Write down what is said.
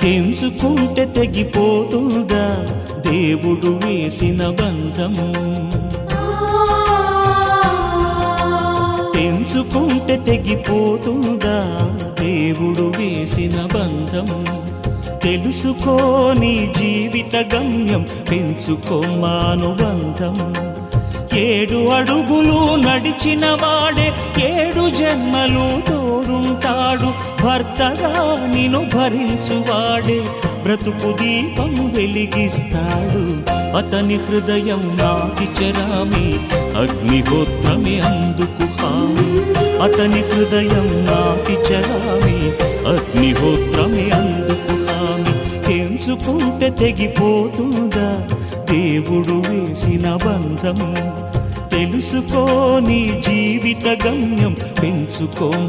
తెంచుకుంటే తెగిపోతుందా దేవుడు వేసిన బంధం? తెంచుకుంటే తెగిపోతుందా దేవుడు వేసిన బంధం? తెలుసుకోని జీవిత గమ్యం, పెంచుకోమానుబంధం. 7 అడుగులు నడిచిన వాడే 7 జన్మలు తోడుంటాడు. భర్తగా నిన్ను భరించువాడే బ్రతుకు దీపం వెలిగిస్తాడు. అతని హృదయం నాటి చెరామి, అగ్నిహోత్రమే అందుకు హామీ. అతని హృదయం నాటి చెరామి, అగ్నిహోత్రమే అందుకు హామీ. తెంచుకుంటే తెగిపోతుందా దేవుడు వేసిన బంధం? తెలుసుకోని జీవిత గమ్యం, పెంచుకోమానుబంధం.